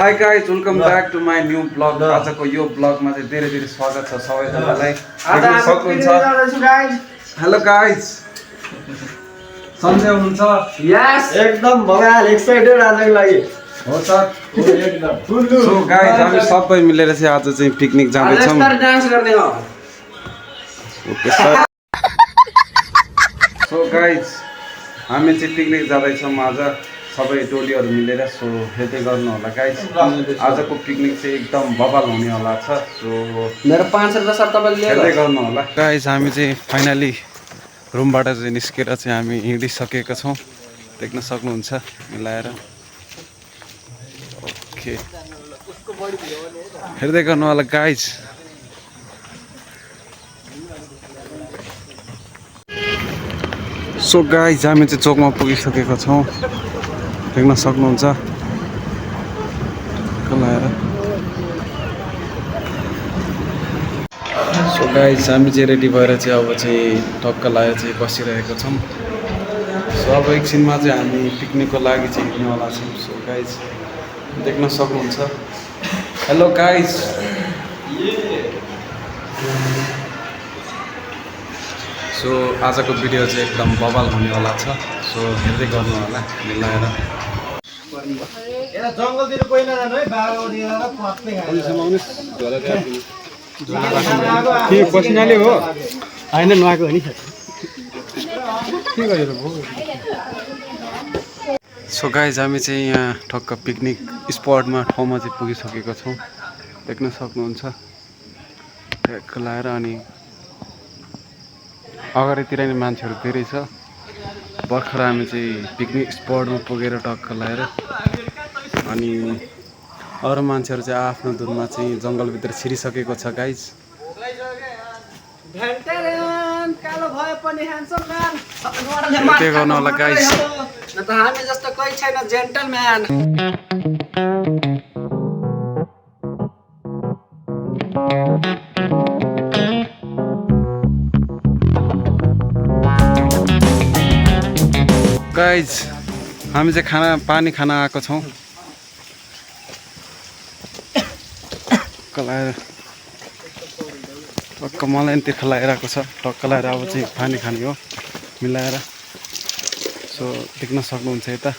Hi guys, welcome back to my new vlog. आजको यो ब्लगमा चाहिँ धेरै धेरै स्वागत छ सबैजनालाई। देख्न सक्नुहुन्छ। Hello guys. सन्जय हुनुहुन्छ? यस एकदम भगाल एक्साइटेड आजको लागि हो सर एकदम। सो गाइज हामी सबै मिलेर चाहिँ आज चाहिँ पिकनिक जाँदै छौं। डान्स गर्ने हो। Okay sir. सो गाइज हामी चाहिँ पिकनिक जाँदै छौं आज सबै टोलीहरु मिलेर। सो हेर्दै गर्नु होला गाइज। आजको पिकनिक चाहिँ एकदम बवाल हुने होला छ। सो मेरो 500 रुपैयाँ सर तपाईले लिएर हेर्दै गर्नु होला गाइज। हामी चाहिँ फाइनली रुमबाट चाहिँ निस्केर चाहिँ हामी हिँडिसकेका छौं। देख्न सक्नुहुन्छ मिलाएर। ओके हेर्दै गर्नु होला गाइज। सो गाइज हामी चाहिँ चोकमा पुगिसकेका छौं। देख्न सक्नुहुन्छ कलाएर। सो गाइज हामी चाहिँ रेडी भएर चाहिँ अब चाहिँ टक्क लाएर चाहिँ बसिरहेको छौं। सो अब एकछिनमा चाहिँ हामी पिकनिकको लागि चाहिँ हिँड्नेवाला छौं। सो गाइज देख्न सक्नुहुन्छ। Hello guys. सो आजको भिडियो चाहिँ एकदम बवाल हुनेवाला छ। सो हेर्दै गर्नु होला मिलाएर। एला जंगलतिर कोही नजानु है बाबु दिएर पत्ते खाएर के पसिनाले हो हैन नुहाएको हो नि के गरेर भो। सो गाइज हामी चाहिँ यहाँ ठक्क पिकनिक स्पटमा ठाउँमा चाहिँ पुगिसकेका छौँ। देख्न सक्नुहुन्छ ट्याक्क लाएर। अनि अगाडितिर नि मान्छेहरू धेरै छ। भर्खर हामी चाहिँ पिकनिक स्पटमा पुगेर टक्क लाएर। अनि अरू मान्छेहरू चाहिँ आफ्नो धुनमा चाहिँ जङ्गलभित्र छिरिसकेको छ गाइज। कालो भए पनि ह्यान्डसम म्यान के गर्नु होला गाइज। न त हामी जस्तो कोही छैन जेन्टलम्यान। गाइज हामी चाहिँ पानी खान आएको छौँ। टक्क लाएर टक्क मलाई पनि तिर्खा लगाइरहेको छ। टक्क लाएर अब चाहिँ पानी खाने हो मिलाएर। सो देख्न सक्नुहुन्छ यता।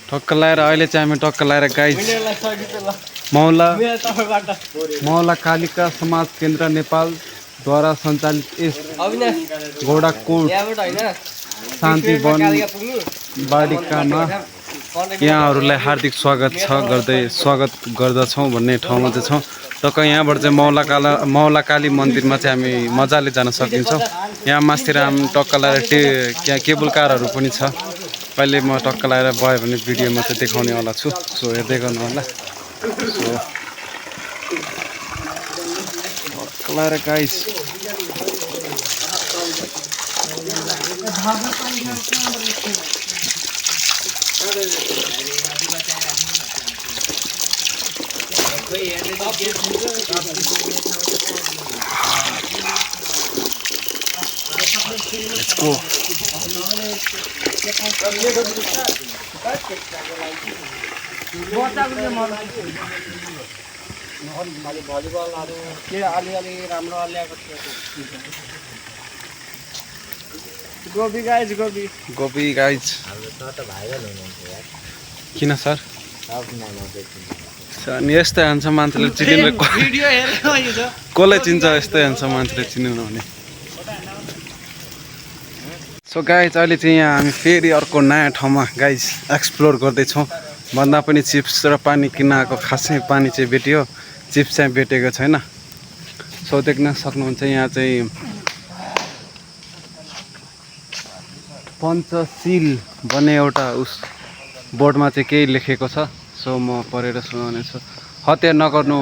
टक्क लाएर अहिले चाहिँ हामी टक्क लाएर गाइज मौला कालिका समाज केन्द्र नेपालद्वारा सञ्चालित यस गौडाकोट शान्ति वन बालिकामा यहाँहरूलाई हार्दिक स्वागत गर्दछौँ भन्ने ठाउँमा चाहिँ छौँ। टक्क यहाँबाट चाहिँ मौला काली मन्दिरमा चाहिँ हामी मजाले जान सकिन्छौँ। यहाँ मास्तिर हामी टक्क लाएर त्यहाँ केबल कारहरू पनि छ। अहिले म टक्क लाएर भयो भने भिडियोमा चाहिँ देखाउनेवाला छु। सो हेर्दै गर्नु होला। सो टक्क लाएर guys. Let's go. Gobi guys Gobi guys किन सर अनि यस्तै हुन्छ मान्छेले चिनिनु कसलाई चिन्छ यस्तै हुन्छ मान्छेले चिन्नु भने। सो गाइज अहिले चाहिँ यहाँ हामी फेरि अर्को नयाँ ठाउँमा गाइज एक्सप्लोर गर्दैछौँ। भन्दा पनि चिप्स र पानी किन्न आएको खासै पानी चाहिँ भेटियो, चिप्स चाहिँ भेटेको छैन। सो देख्न सक्नुहुन्छ यहाँ चाहिँ पञ्चशील भन्ने एउटा उस बोर्डमा चाहिँ केही लेखेको छ। सो म पढेर सुनाउनेछु। हत्या नगर्नु।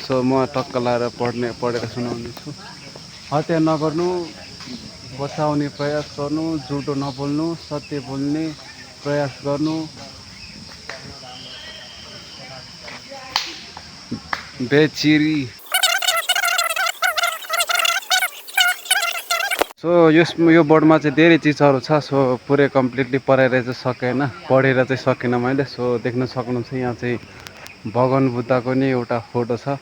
सो म टक्क लाएर पढेर सुनाउने छु। हत्या नगर्नु, बचाउने प्रयास गर्नु, झुटो नबोल्नु, सत्य बोल्ने प्रयास गर्नु, बेचिरी। सो यो बोर्डमा चाहिँ धेरै चिजहरू छ। सो पुरै कम्प्लिटली पढेर चाहिँ सकेन, पढेर चाहिँ सकेन मैले। सो देख्न सक्नुहुन्छ यहाँ चाहिँ भगवान बुद्धको नै एउटा फोटो छ,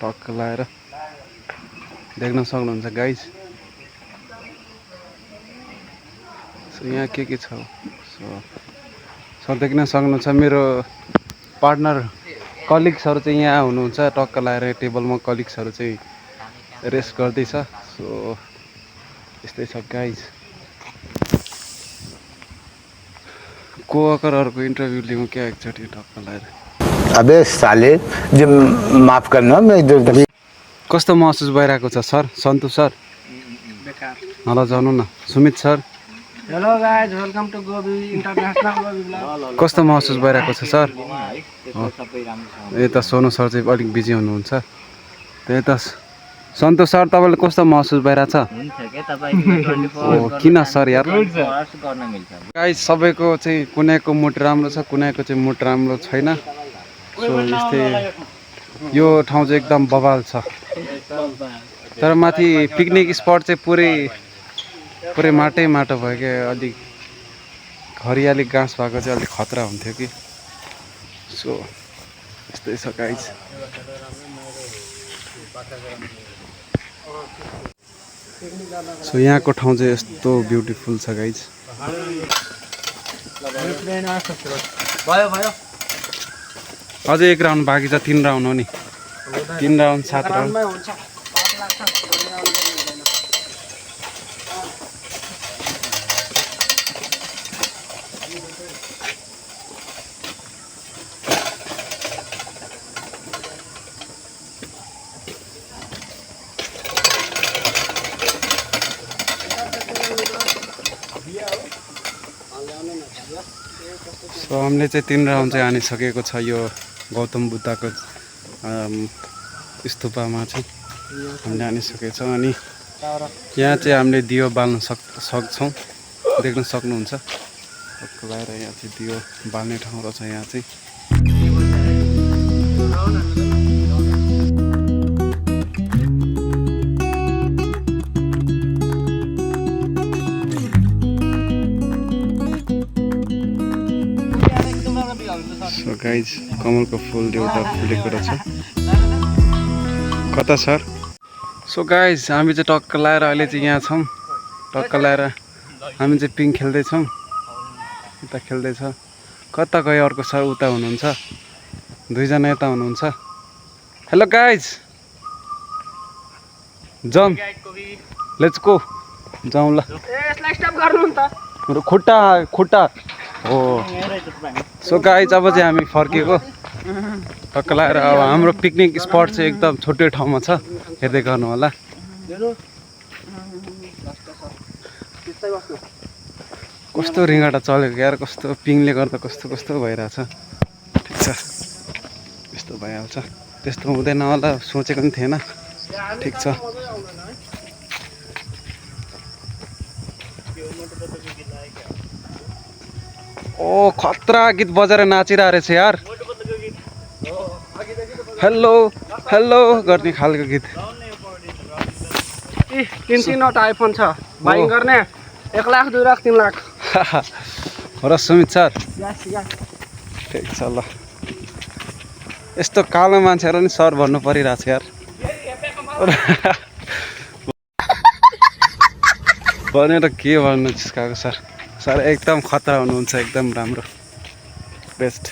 टक्क लाएर देख्न सक्नुहुन्छ गाइज। सो यहाँ के छ सो देख्न सक्नुहुन्छ। मेरो पार्टनर कलिग्सहरू चाहिँ यहाँ हुनुहुन्छ, टक्क लाएर टेबलमा कलिग्सहरू चाहिँ रेस्ट गर्दैछ। सो यस्तै छ गाइज। कोवर्करहरूको इन्टरभ्यू लिउँ क्या एकचोटि टक्क लाएर। अबे साले जो माफ करना मैं इधर कस्तो महसुस भइरहेको छ सर, सन्तु सर? ल जानु न Sumit sir. Hello guys, welcome to गोबी इन्टरनेसनल गोबी ब्लग। कस्तो महसुस भइरहेको छ सर? यता सोनु सर चाहिँ अलिक बिजी हुनुहुन्छ। त्यही त सन्तोष सर, तपाईँले कस्तो महसुस भइरहेछ? किन सर यार? गाइस सबैको चाहिँ कुनैको मुड राम्रो छ, कुनैको चाहिँ मुड राम्रो छैन। सो यस्तै यो ठाउँ चाहिँ एकदम बवाल छ। तर माथि पिकनिक स्पट चाहिँ पुरै माटै माटो भयो क्या। अलिक हरियाली घाँस भएको चाहिँ अलिक खतरा हुन्थ्यो कि। सो यस्तै छ गाइस। सो यहाँको ठाउँ चाहिँ यस्तो ब्युटिफुल छ गाइज। अझै एक राउन्ड बाँकी छ, 3 राउन्ड हो नि। 3 राउन्ड 7 राउन्ड। सो हामीले चाहिँ 3 राउन्ड चाहिँ हानिसकेको छ यो गौतम बुद्धको स्तूपमा चाहिँ हामीले हानिसकेको छ। अनि यहाँ चाहिँ हामीले दियो बाल्न सक्छौँ, देख्न सक्नुहुन्छ। लगाएर यहाँ चाहिँ दियो बाल्ने ठाउँ रहेछ यहाँ चाहिँ। सो गाइज कमलको फुल एउटा फुलेको रहेछ। कता सर? सो गाइज हामी चाहिँ टक्क लाएर अहिले चाहिँ यहाँ छौँ। टक्क लाएर हामी चाहिँ पिङ खेल्दैछौँ। यता खेल्दैछ। कता गयो अर्को सर? उता हुनुहुन्छ, 2 जना यता हुनुहुन्छ। हेलो गाइज, जाउँ, लेट्स गो, जाउँ ल। खुट्टा हो। सो गाइज अब चाहिँ हामी फर्केको टक्क लाएर। अब हाम्रो पिकनिक स्पट चाहिँ एकदम छुट्टै ठाउँमा छ, हेर्दै गर्नु होला। कस्तो रिङ्गाटा चलेको यार, कस्तो पिङले गर्दा कस्तो भइरहेछ। ठिक छ, यस्तो भइहाल्छ। त्यस्तो हुँदैन होला सोचेको पनि थिएन। ठिक छ। ओ खतरा गीत बजाएर नाचिरहेको रहेछ यार। हेलो हेलो गर्ने खालको गीत। 3 आइफोन छ, बाइङ गर्ने 1 लाख 2 लाख 3 लाख। हो र सुमित सर? ठिक छ ल। यस्तो कालो मान्छेहरू नि सर भन्नु परिरहेको छ यार। भनेर के भन्नु जिस्काएको सर? सर एकदम खतरा हुनुहुन्छ, एकदम राम्रो, बेस्ट।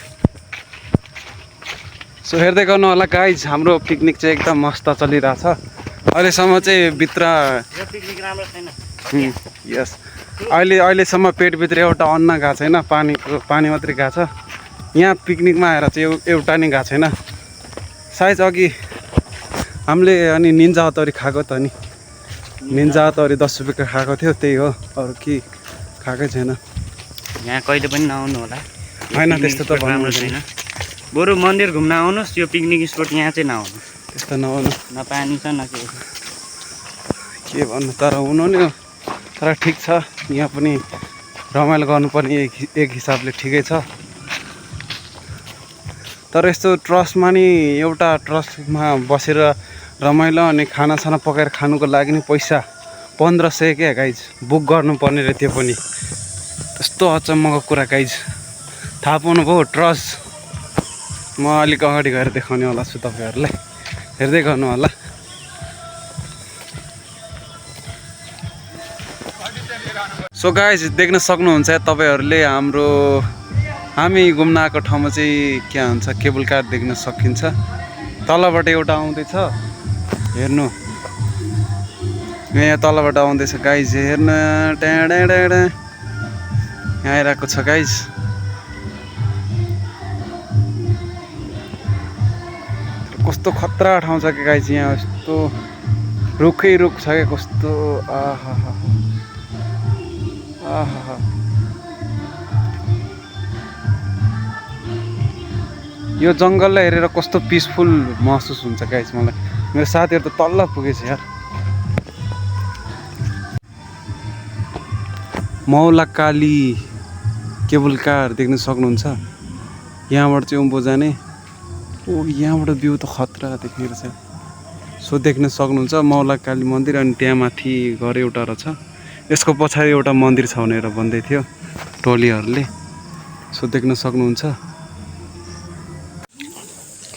सो हेर्दै गर्नु होला गाइज, हाम्रो पिकनिक चाहिँ एकदम मस्त चलिरहेछ। अहिलेसम्म चाहिँ भित्र यस अहिलेसम्म पेटभित्र एउटा अन्न गएको छैन, पानी मात्रै गएको छ। यहाँ पिकनिकमा आएर चाहिँ एउटा नि गएको छैन। सायद अघि हामीले अनि निन्जा हतौरी खाएको त नि, निन्जा हतौरी 10 रुपियाँको खाएको थियो, त्यही हो, अरू के खाएकै छैन। यहाँ कहिले पनि नआउनु होला। होइन त्यस्तो त भन्नु छैन, बरु मन्दिर घुम्न आउनुहोस्, यो पिकनिक स्पोट यहाँ चाहिँ नआउनुहोस्। त्यस्तो नहुनु न पानी छ न के भन्नु तर हुनु नि हो तर ठिक छ यहाँ पनि रमाइलो गर्नुपर्ने एक हिसाबले ठिकै छ तर यस्तो ट्रस्टमा नि एउटा ट्रस्टमा बसेर रमाइलो अनि खानासाना पकाएर खानुको लागि नि पैसा 1500 क्या गाइज बुक गर्नुपर्ने रहेछ त्यो पनि त्यस्तो अचम्मको कुरा गाइज थाहा पाउनुभयो ट्रस्ट म अलिक अगाडि गएर देखाउने होला छु तपाईँहरूलाई हेर्दै गर्नु होला सो गाइज देख्न सक्नुहुन्छ तपाईँहरूले हामी घुम्न आएको ठाउँमा चाहिँ के हुन्छ केबल कार देख्न सकिन्छ तलबाट एउटा आउँदैछ हेर्नु यहाँ तलबाट आउँदैछ गाइज हेर्न ट्याडा यहाँ आइरहेको छ गाइज कस्तो खतरा ठाउँ छ कि गाइज यहाँ यस्तो रुखै रुख छ क्या कस्तो आहा यो जङ्गललाई हेरेर कस्तो पिसफुल महसुस हुन्छ गाइस मलाई मेरो साथीहरू त तल्ल पुगेछ यार मौलाकाली केबल कार देख्न सक्नुहुन्छ यहाँबाट चाहिँ उँभो जाने ओ यहाँबाट भ्यू त खतरा देख्ने रहेछ सो देख्न सक्नुहुन्छ मौलाकाली मन्दिर अनि त्यहाँ माथि घर एउटा रहेछ यसको पछाडि एउटा मन्दिर छ भनेर भन्दै थियो टोलीहरूले सो देख्न सक्नुहुन्छ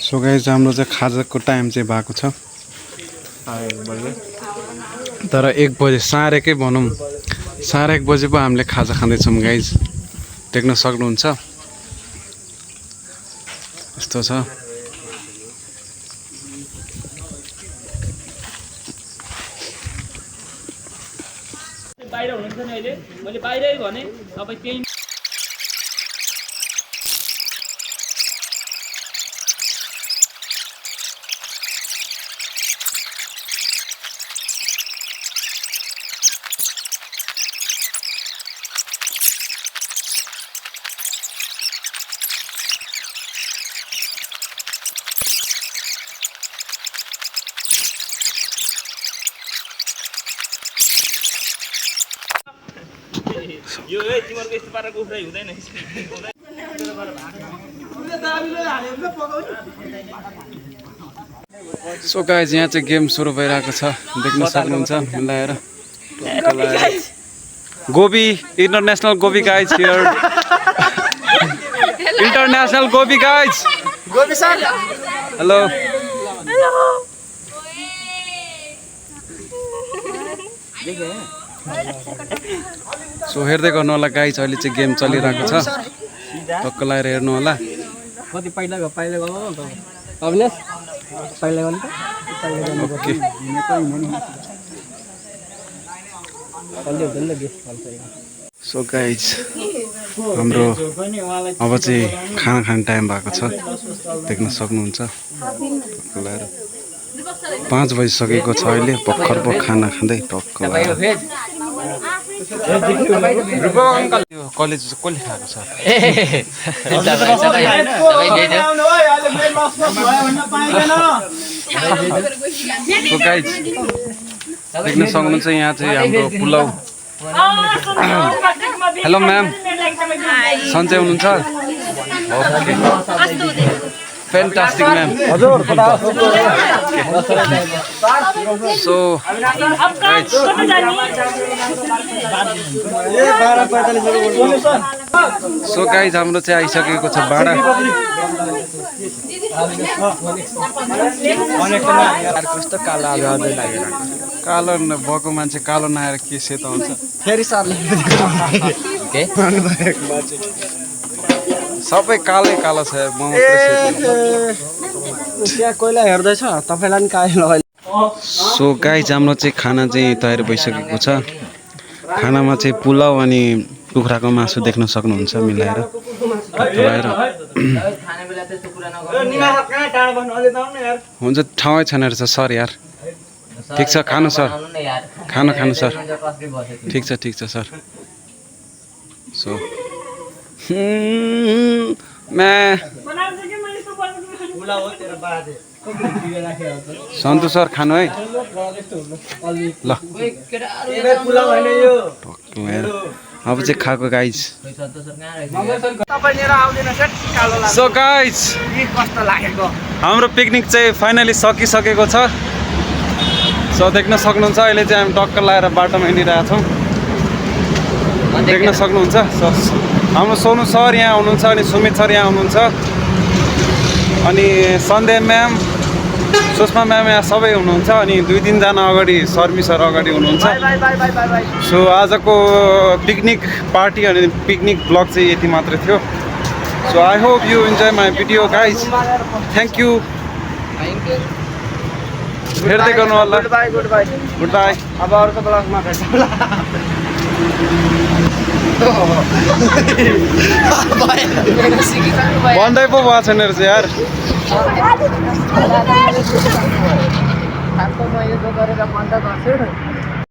सो गाइस हाम्रो चाहिँ खाजाको टाइम चाहिँ भएको छ तर 1 बजे साँढेकै भनौँ 1:30 बजे पो हामीले खाजा खाँदैछौँ गाइस देख्न सक्नुहुन्छ यस्तो छ बाहिर हुनुहुन्छ नि अहिले मैले बाहिरै भने तपाईँ त्यही यो तिमीहरुको यस्तो पाराको उफ्राइ हुँदैन सो गाइस यहाँ चाहिँ गेम सुरु भइरहेको छ देख्न सक्नुहुन्छ मिलाएर Gobi international Gobi guys here international Gobi guys Gobi sir hello so हेर्दै गर्नु होला गाइज अहिले चाहिँ गेम चलिरहेको छ टक्क लगाएर हेर्नु होला कति पहिला गर्नु त अविनाश पहिला गर्नु त ओके सो गाइज हाम्रो अब चाहिँ खाना खाने टाइम भएको छ देख्न सक्नुहुन्छ टक्क लगाएर 5 बजिसकेको छ अहिले भर्खर खाना खाँदै टक्क लगाएर कलेज कसले खाएको छ देख्न सक्नुहुन्छ यहाँ चाहिँ हाम्रो पुलाउ हेलो म्याम सन्चै हुनुहुन्छ फ्यान्टास्टिक म्याम हजुर सो गाइज हाम्रो चाहिँ आइसकेको छ भाडा कस्तो कालो आजै लागेर कालो भएको मान्छे कालो नआएर के सेतो हुन्छ फेरि सरले सबै कालै कालो छ म त्यहाँ कोइला हेर्दैछ तपाईलाई नि कालो लगाइ सो गाइज हाम्रो चाहिँ खाना चाहिँ तयार भइसकेको छ खानामा चाहिँ पुलाउ अनि कुखुराको मासु देख्न सक्नुहुन्छ मिलाएर हुन्छ ठाउँै छैन रहेछ सर यार ठिक छ खानु सर खानु सर ठिक छ सर सो सन्तु सर खानु है ल अब चाहिँ खाएको गाइज सो गाइज हाम्रो पिकनिक चाहिँ फाइनली सकिसकेको छ सो देख्न सक्नुहुन्छ अहिले चाहिँ हामी टक्क लगाएर बाटोमा हिँडिरहेको छौँ देख्न सक्नुहुन्छ हाम्रो सोनु सर यहाँ हुनुहुन्छ अनि सुमित सर यहाँ हुनुहुन्छ अनि सन्ध्या म्याम सुषमा म्याम यहाँ सबै हुनुहुन्छ अनि 2-3 जना अगाडि शर्मी सर अगाडि हुनुहुन्छ सो आजको पिकनिक पार्टी अनि पिकनिक ब्लग चाहिँ यति मात्रै थियो so I hope you enjoy my video guys thank you हेर्दै गर्नु होला गुड बाई अब अर्को ब्लगमा भेट्छौँ भन्दै पो भएको छैन रहेछ यार मैले गरेर बन्द गर्छु